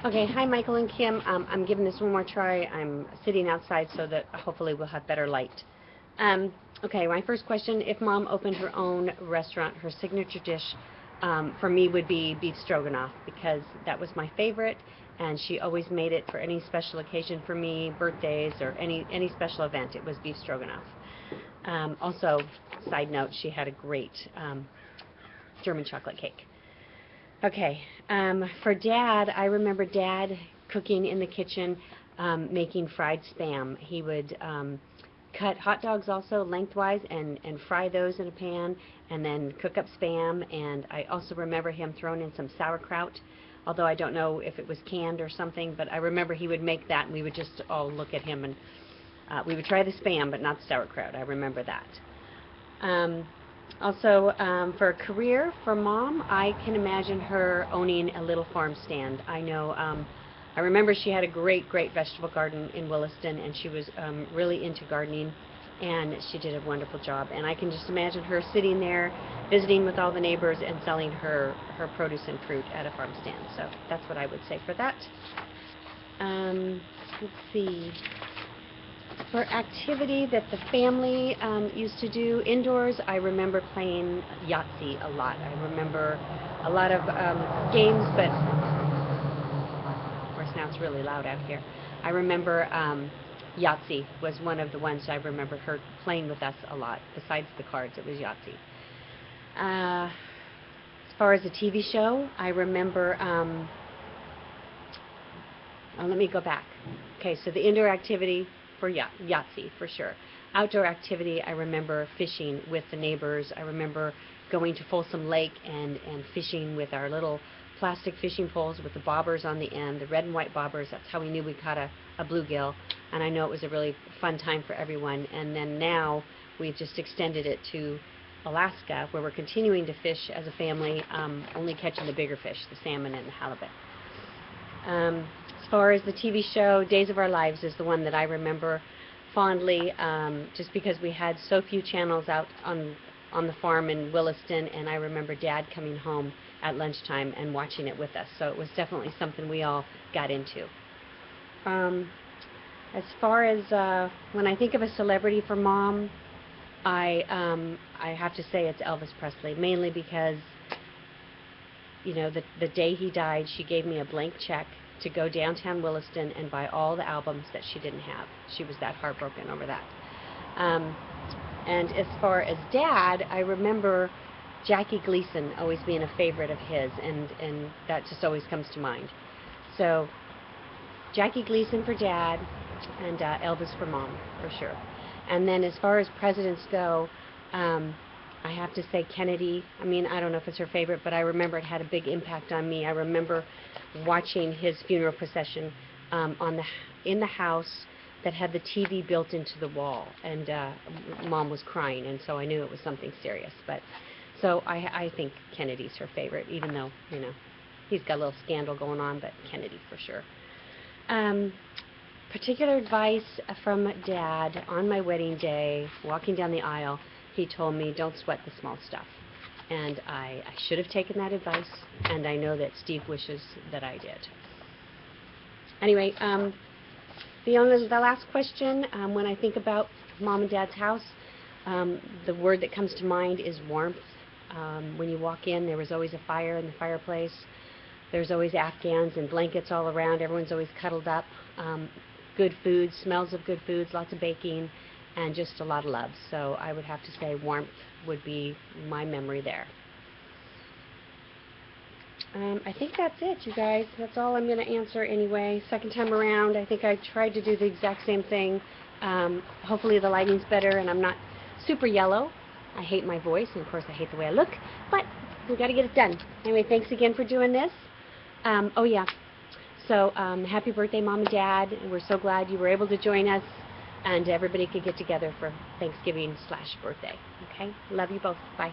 Okay, hi Michael and Kim. I'm giving this one more try. I'm sitting outside so that hopefully we'll have better light. Okay, my first question, if Mom opened her own restaurant, her signature dish for me would be beef stroganoff because that was my favorite and she always made it for any special occasion for me, birthdays or any special event. It was beef stroganoff. Also, side note, she had a great German chocolate cake. Okay, for Dad, I remember Dad cooking in the kitchen, making fried spam. He would cut hot dogs also lengthwise and fry those in a pan and then cook up spam. And I also remember him throwing in some sauerkraut, although I don't know if it was canned or something, but I remember he would make that and we would just all look at him and we would try the spam but not sauerkraut. I remember that. Also, for a career for Mom, I can imagine her owning a little farm stand. I know, I remember she had a great vegetable garden in Williston, and she was really into gardening, and she did a wonderful job. And I can just imagine her sitting there, visiting with all the neighbors, and selling her produce and fruit at a farm stand. So that's what I would say for that. Let's see. For activity that the family used to do indoors, I remember playing Yahtzee a lot. I remember a lot of games, but of course now it's really loud out here. I remember Yahtzee was one of the ones I remember her playing with us a lot. Besides the cards, it was Yahtzee. As far as a TV show, I remember, let me go back. Okay, so the indoor activity, for Yahtzee, for sure. Outdoor activity, I remember fishing with the neighbors. I remember going to Folsom Lake and fishing with our little plastic fishing poles with the bobbers on the end, the red and white bobbers. That's how we knew we caught a bluegill. And I know it was a really fun time for everyone. And then now we've just extended it to Alaska, where we're continuing to fish as a family, only catching the bigger fish, the salmon and the halibut. As far as the TV show, Days of Our Lives is the one that I remember fondly, just because we had so few channels out on the farm in Williston, and I remember Dad coming home at lunchtime and watching it with us. So it was definitely something we all got into. As far as when I think of a celebrity for Mom, I have to say it's Elvis Presley, mainly because, you know, the day he died, she gave me a blank check to go downtown Williston and buy all the albums that she didn't have. She was that heartbroken over that. And as far as Dad, I remember Jackie Gleason always being a favorite of his, and that just always comes to mind. So Jackie Gleason for Dad, and Elvis for Mom, for sure. And then as far as presidents go, I have to say Kennedy. I mean, I don't know if it's her favorite, but I remember it had a big impact on me. I remember watching his funeral procession in the house that had the TV built into the wall, and Mom was crying, and so I knew it was something serious. But so I think Kennedy's her favorite, even though, you know, he's got a little scandal going on, but Kennedy for sure. Particular advice from Dad on my wedding day, walking down the aisle. He told me, don't sweat the small stuff. And I should have taken that advice, and I know that Steve wishes that I did. Anyway, the last question, when I think about Mom and Dad's house, the word that comes to mind is warmth. When you walk in, there was always a fire in the fireplace. There's always Afghans and blankets all around. Everyone's always cuddled up. Good food, smells of good foods, lots of baking, and just a lot of love. So I would have to say warmth would be my memory there. I think that's it, you guys. That's all I'm going to answer anyway. Second time around, I think I tried to do the exact same thing. Hopefully the lighting's better and I'm not super yellow. I hate my voice, and of course I hate the way I look, but we got to get it done. Anyway, thanks again for doing this. Oh yeah, so happy birthday, Mom and Dad. We're so glad you were able to join us, and everybody could get together for Thanksgiving/birthday. Okay? Love you both. Bye.